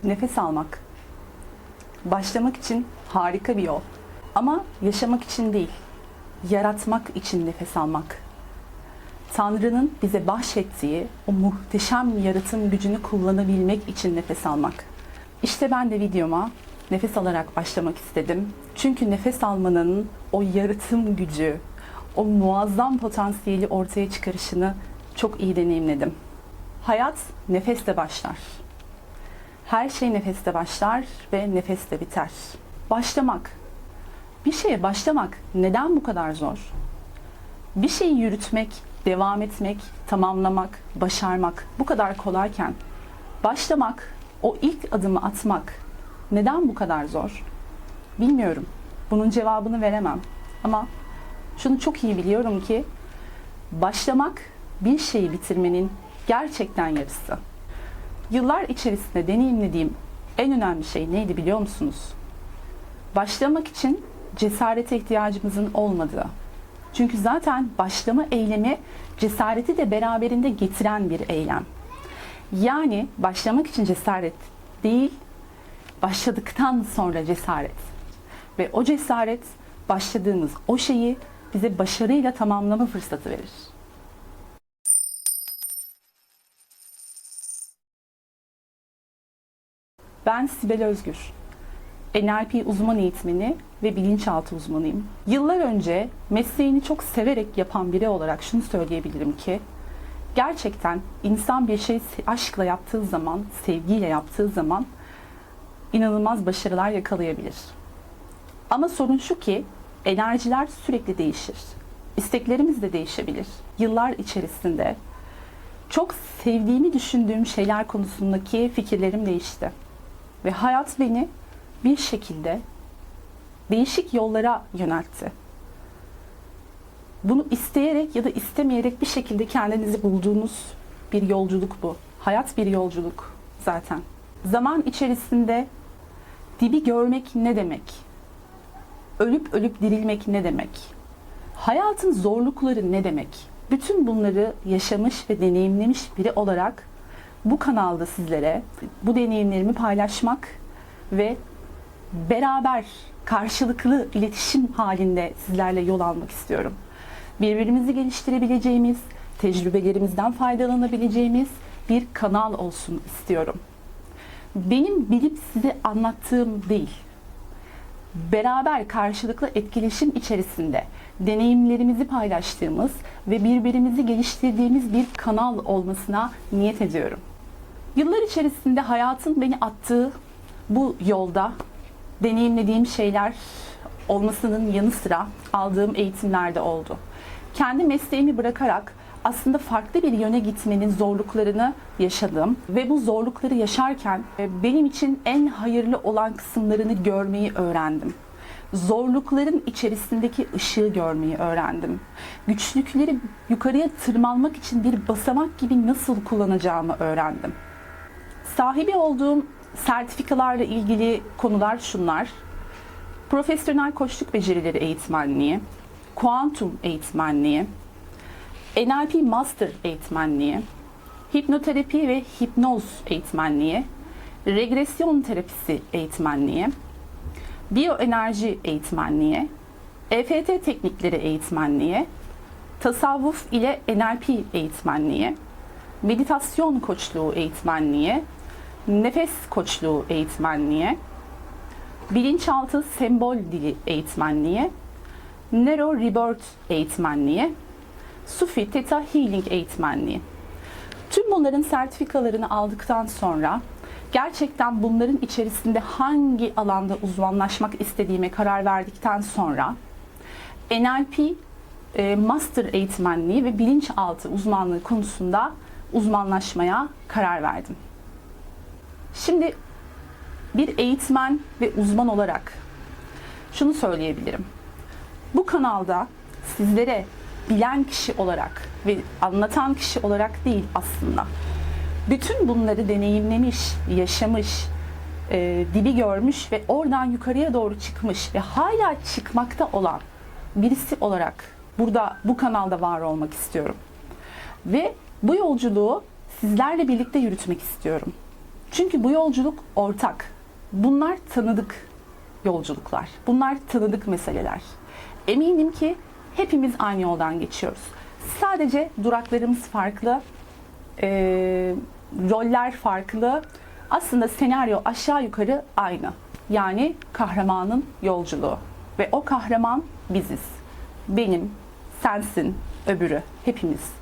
Nefes almak. Başlamak için harika bir yol. Ama yaşamak için değil, yaratmak için nefes almak. Tanrı'nın bize bahşettiği o muhteşem yaratım gücünü kullanabilmek için nefes almak. İşte ben de videoma nefes alarak başlamak istedim. Çünkü nefes almanın o yaratım gücü, o muazzam potansiyeli ortaya çıkarışını çok iyi deneyimledim. Hayat nefesle başlar. Her şey nefeste başlar ve nefeste biter. Başlamak. Bir şeye başlamak neden bu kadar zor? Bir şeyi yürütmek, devam etmek, tamamlamak, başarmak bu kadar kolayken başlamak, o ilk adımı atmak neden bu kadar zor? Bilmiyorum. Bunun cevabını veremem. Ama şunu çok iyi biliyorum ki başlamak bir şeyi bitirmenin gerçekten yarısı. Yıllar içerisinde deneyimlediğim en önemli şey neydi biliyor musunuz? Başlamak için cesarete ihtiyacımızın olmadığı. Çünkü zaten başlama eylemi cesareti de beraberinde getiren bir eylem. Yani başlamak için cesaret değil, başladıktan sonra cesaret. Ve o cesaret başladığımız o şeyi bize başarıyla tamamlama fırsatı verir. Ben Sibel Özgür. NLP uzman eğitmeni ve bilinçaltı uzmanıyım. Yıllar önce mesleğini çok severek yapan biri olarak şunu söyleyebilirim ki gerçekten insan bir şey aşkla yaptığı zaman, sevgiyle yaptığı zaman inanılmaz başarılar yakalayabilir. Ama sorun şu ki enerjiler sürekli değişir. İsteklerimiz de değişebilir. Yıllar içerisinde çok sevdiğimi düşündüğüm şeyler konusundaki fikirlerim değişti. Ve hayat beni bir şekilde değişik yollara yöneltti. Bunu isteyerek ya da istemeyerek bir şekilde kendinizi bulduğunuz bir yolculuk bu. Hayat bir yolculuk zaten. Zaman içerisinde dibi görmek ne demek? Ölüp ölüp dirilmek ne demek? Hayatın zorlukları ne demek? Bütün bunları yaşamış ve deneyimlemiş biri olarak bu kanalda sizlere bu deneyimlerimi paylaşmak ve beraber karşılıklı iletişim halinde sizlerle yol almak istiyorum. Birbirimizi geliştirebileceğimiz, tecrübelerimizden faydalanabileceğimiz bir kanal olsun istiyorum. Benim bilip size anlattığım değil, beraber karşılıklı etkileşim içerisinde deneyimlerimizi paylaştığımız ve birbirimizi geliştirdiğimiz bir kanal olmasına niyet ediyorum. Yıllar içerisinde hayatın beni attığı bu yolda deneyimlediğim şeyler olmasının yanı sıra aldığım eğitimler de oldu. Kendi mesleğimi bırakarak aslında farklı bir yöne gitmenin zorluklarını yaşadım ve bu zorlukları yaşarken benim için en hayırlı olan kısımlarını görmeyi öğrendim. Zorlukların içerisindeki ışığı görmeyi öğrendim. Güçlükleri yukarıya tırmanmak için bir basamak gibi nasıl kullanacağımı öğrendim. Sahibi olduğum sertifikalarla ilgili konular şunlar: profesyonel koçluk becerileri eğitmenliği, kuantum eğitmenliği, NLP Master eğitmenliği, hipnoterapi ve hipnoz eğitmenliği, regresyon terapisi eğitmenliği, biyoenerji eğitmenliği, EFT teknikleri eğitmenliği, tasavvuf ile NLP eğitmenliği, meditasyon koçluğu eğitmenliği, nefes koçluğu eğitmenliği, bilinçaltı sembol dili eğitmenliği, Neuro Rebirth eğitmenliği, Sufi Theta Healing eğitmenliği. Tüm bunların sertifikalarını aldıktan sonra gerçekten bunların içerisinde hangi alanda uzmanlaşmak istediğime karar verdikten sonra NLP Master eğitmenliği ve bilinçaltı uzmanlığı konusunda uzmanlaşmaya karar verdim. Şimdi bir eğitmen ve uzman olarak şunu söyleyebilirim. Bu kanalda sizlere bilen kişi olarak ve anlatan kişi olarak değil aslında, bütün bunları deneyimlemiş, yaşamış, dibi görmüş ve oradan yukarıya doğru çıkmış ve hala çıkmakta olan birisi olarak burada bu kanalda var olmak istiyorum. Ve bu yolculuğu sizlerle birlikte yürütmek istiyorum. Çünkü bu yolculuk ortak. Bunlar tanıdık yolculuklar. Bunlar tanıdık meseleler. Eminim ki hepimiz aynı yoldan geçiyoruz. Sadece duraklarımız farklı, roller farklı. Aslında senaryo aşağı yukarı aynı. Yani kahramanın yolculuğu. Ve o kahraman biziz. Benim, sensin, öbürü, hepimiz.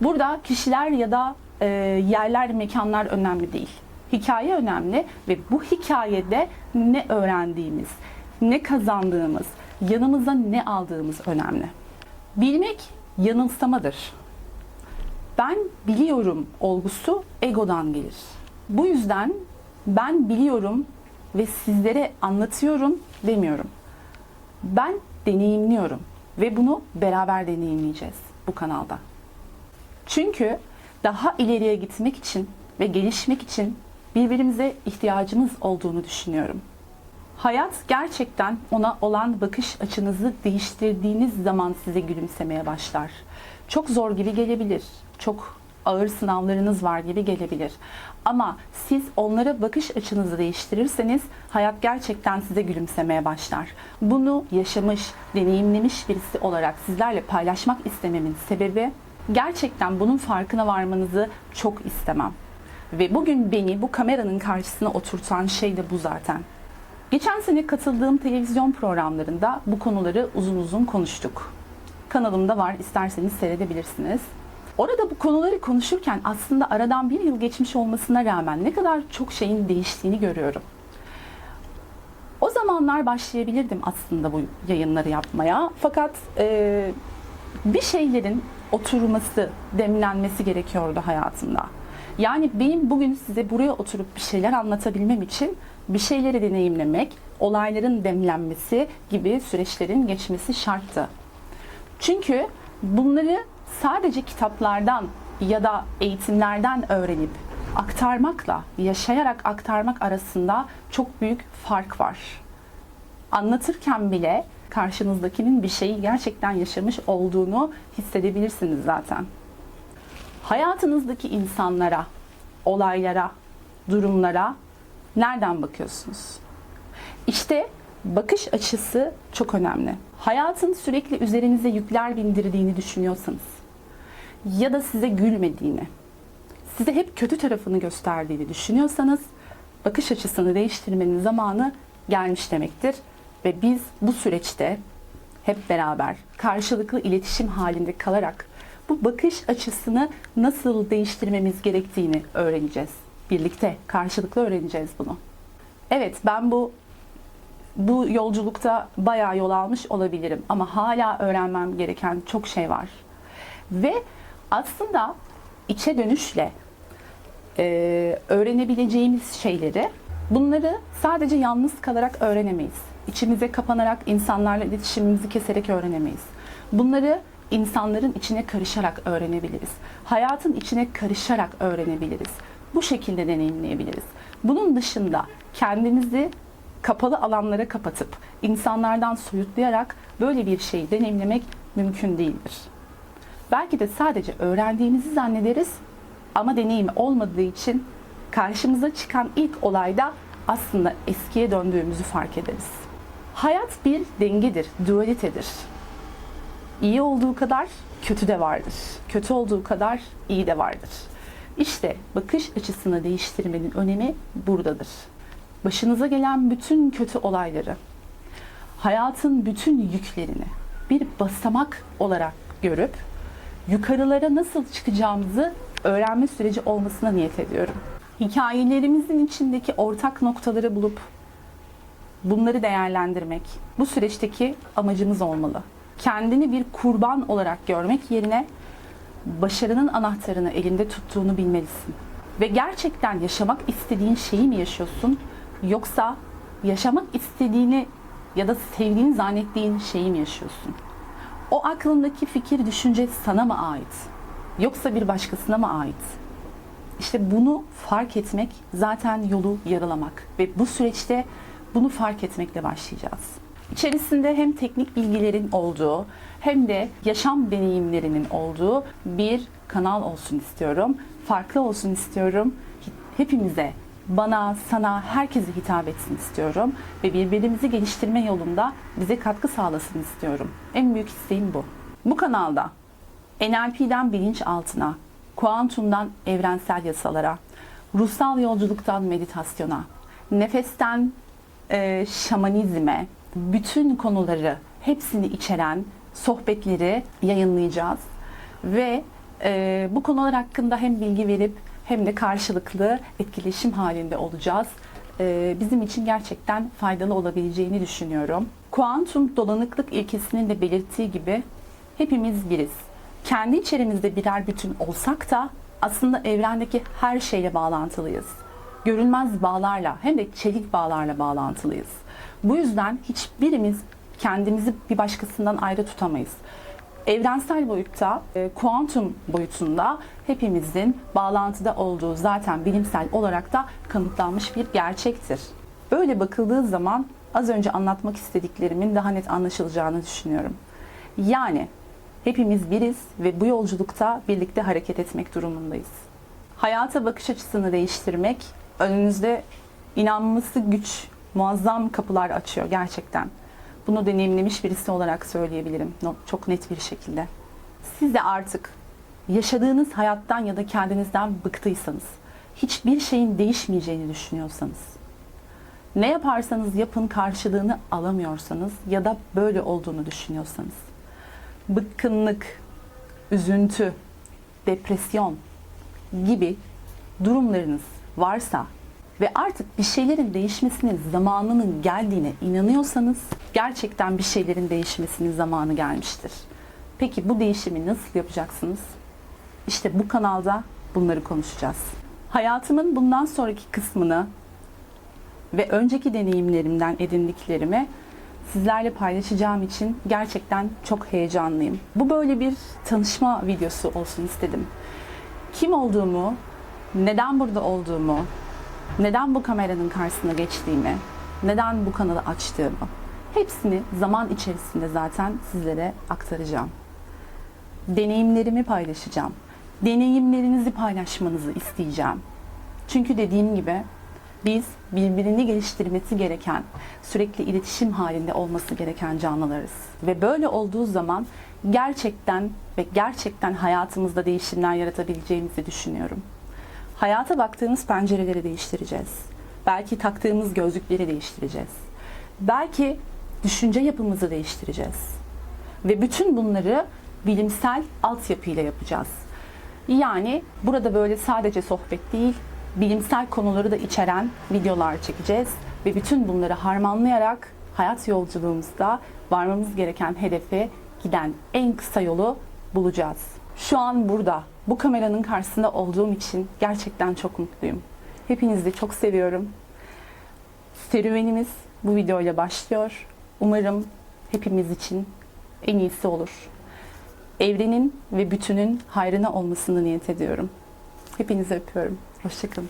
Burada kişiler ya da yerler, mekanlar önemli değil. Hikaye önemli ve bu hikayede ne öğrendiğimiz, ne kazandığımız, yanımıza ne aldığımız önemli. Bilmek yanılsamadır. Ben biliyorum olgusu egodan gelir. Bu yüzden ben biliyorum ve sizlere anlatıyorum demiyorum. Ben deneyimliyorum ve bunu beraber deneyimleyeceğiz bu kanalda. Çünkü daha ileriye gitmek için ve gelişmek için birbirimize ihtiyacımız olduğunu düşünüyorum. Hayat gerçekten ona olan bakış açınızı değiştirdiğiniz zaman size gülümsemeye başlar. Çok zor gibi gelebilir, çok ağır sınavlarınız var gibi gelebilir. Ama siz onlara bakış açınızı değiştirirseniz hayat gerçekten size gülümsemeye başlar. Bunu yaşamış, deneyimlemiş birisi olarak sizlerle paylaşmak istememin sebebi gerçekten bunun farkına varmanızı çok istemem. Ve bugün beni bu kameranın karşısına oturtan şey de bu zaten. Geçen sene katıldığım televizyon programlarında bu konuları uzun uzun konuştuk. Kanalımda var, isterseniz seyredebilirsiniz. Orada bu konuları konuşurken aslında aradan bir yıl geçmiş olmasına rağmen ne kadar çok şeyin değiştiğini görüyorum. O zamanlar başlayabilirdim aslında bu yayınları yapmaya. Fakat bir şeylerin oturması, demlenmesi gerekiyordu hayatımda. Yani benim bugün size buraya oturup bir şeyler anlatabilmem için bir şeyleri deneyimlemek, olayların demlenmesi gibi süreçlerin geçmesi şarttı. Çünkü bunları sadece kitaplardan ya da eğitimlerden öğrenip aktarmakla, yaşayarak aktarmak arasında çok büyük fark var. Anlatırken bile karşınızdakinin bir şeyi gerçekten yaşamış olduğunu hissedebilirsiniz zaten. Hayatınızdaki insanlara, olaylara, durumlara nereden bakıyorsunuz? İşte bakış açısı çok önemli. Hayatın sürekli üzerinize yükler bindirdiğini düşünüyorsanız ya da size gülmediğini, size hep kötü tarafını gösterdiğini düşünüyorsanız bakış açısını değiştirmenin zamanı gelmiş demektir. Ve biz bu süreçte hep beraber karşılıklı iletişim halinde kalarak bu bakış açısını nasıl değiştirmemiz gerektiğini öğreneceğiz. Birlikte, karşılıklı öğreneceğiz bunu. Evet, ben bu yolculukta bayağı yol almış olabilirim ama hala öğrenmem gereken çok şey var. Ve aslında içe dönüşle öğrenebileceğimiz şeyleri, bunları sadece yalnız kalarak öğrenemeyiz. İçimize kapanarak, insanlarla iletişimimizi keserek öğrenemeyiz. Bunları insanların içine karışarak öğrenebiliriz. Hayatın içine karışarak öğrenebiliriz. Bu şekilde deneyimleyebiliriz. Bunun dışında kendimizi kapalı alanlara kapatıp insanlardan soyutlayarak böyle bir şeyi deneyimlemek mümkün değildir. Belki de sadece öğrendiğimizi zannederiz ama deneyimi olmadığı için karşımıza çıkan ilk olayda aslında eskiye döndüğümüzü fark ederiz. Hayat bir dengedir, dualitedir. İyi olduğu kadar kötü de vardır. Kötü olduğu kadar iyi de vardır. İşte bakış açısını değiştirmenin önemi buradadır. Başınıza gelen bütün kötü olayları, hayatın bütün yüklerini bir basamak olarak görüp yukarılara nasıl çıkacağımızı öğrenme süreci olmasına niyet ediyorum. Hikayelerimizin içindeki ortak noktaları bulup bunları değerlendirmek bu süreçteki amacımız olmalı. Kendini bir kurban olarak görmek yerine başarının anahtarını elinde tuttuğunu bilmelisin. Ve gerçekten yaşamak istediğin şeyi mi yaşıyorsun? Yoksa yaşamak istediğini ya da sevdiğini zannettiğin şeyi mi yaşıyorsun? O aklındaki fikir, düşünce sana mı ait? Yoksa bir başkasına mı ait? İşte bunu fark etmek zaten yolu yarılamak. Ve bu süreçte bunu fark etmekle başlayacağız. İçerisinde hem teknik bilgilerin olduğu hem de yaşam deneyimlerinin olduğu bir kanal olsun istiyorum. Farklı olsun istiyorum. hepimize, bana, sana, herkese hitap etsin istiyorum ve birbirimizi geliştirme yolunda bize katkı sağlasın istiyorum. En büyük isteğim bu. Bu kanalda NLP'den bilinçaltına, kuantumdan evrensel yasalara, ruhsal yolculuktan meditasyona, nefesten şamanizme, bütün konuları hepsini içeren sohbetleri yayınlayacağız. Ve bu konular hakkında hem bilgi verip hem de karşılıklı etkileşim halinde olacağız. Bizim için gerçekten faydalı olabileceğini düşünüyorum. Kuantum dolanıklık ilkesinin de belirttiği gibi hepimiz biriz. Kendi içerimizde birer bütün olsak da aslında evrendeki her şeyle bağlantılıyız. Görünmez bağlarla hem de çelik bağlarla bağlantılıyız. Bu yüzden hiçbirimiz kendimizi bir başkasından ayrı tutamayız. Evrensel boyutta, kuantum boyutunda hepimizin bağlantıda olduğu zaten bilimsel olarak da kanıtlanmış bir gerçektir. Böyle bakıldığı zaman az önce anlatmak istediklerimin daha net anlaşılacağını düşünüyorum. Yani hepimiz biriz ve bu yolculukta birlikte hareket etmek durumundayız. Hayata bakış açısını değiştirmek önünüzde inanması güç, muazzam kapılar açıyor gerçekten. Bunu deneyimlemiş birisi olarak söyleyebilirim çok net bir şekilde. Siz de artık yaşadığınız hayattan ya da kendinizden bıktıysanız, hiçbir şeyin değişmeyeceğini düşünüyorsanız, ne yaparsanız yapın karşılığını alamıyorsanız ya da böyle olduğunu düşünüyorsanız, bıkkınlık, üzüntü, depresyon gibi durumlarınız varsa ve artık bir şeylerin değişmesinin zamanının geldiğine inanıyorsanız gerçekten bir şeylerin değişmesinin zamanı gelmiştir. Peki bu değişimi nasıl yapacaksınız? İşte bu kanalda bunları konuşacağız. Hayatımın bundan sonraki kısmını ve önceki deneyimlerimden edindiklerimi sizlerle paylaşacağım için gerçekten çok heyecanlıyım. Bu böyle bir tanışma videosu olsun istedim. Kim olduğumu, neden burada olduğumu, neden bu kameranın karşısına geçtiğimi, neden bu kanalı açtığımı hepsini zaman içerisinde zaten sizlere aktaracağım. Deneyimlerimi paylaşacağım. Deneyimlerinizi paylaşmanızı isteyeceğim. Çünkü dediğim gibi biz birbirini geliştirmesi gereken, sürekli iletişim halinde olması gereken canlılarız. Ve böyle olduğu zaman gerçekten hayatımızda değişimler yaratabileceğimizi düşünüyorum. Hayata baktığımız pencereleri değiştireceğiz. Belki taktığımız gözlükleri değiştireceğiz. Belki düşünce yapımızı değiştireceğiz. Ve bütün bunları bilimsel altyapıyla yapacağız. Yani burada böyle sadece sohbet değil, bilimsel konuları da içeren videolar çekeceğiz. Ve bütün bunları harmanlayarak hayat yolculuğumuzda varmamız gereken hedefe giden en kısa yolu bulacağız. Şu an burada, bu kameranın karşısında olduğum için gerçekten çok mutluyum. Hepinizi de çok seviyorum. Serüvenimiz bu videoyla başlıyor. Umarım hepimiz için en iyisi olur. Evrenin ve bütünün hayrına olmasını niyet ediyorum. Hepinizi öpüyorum. Hoşça kalın.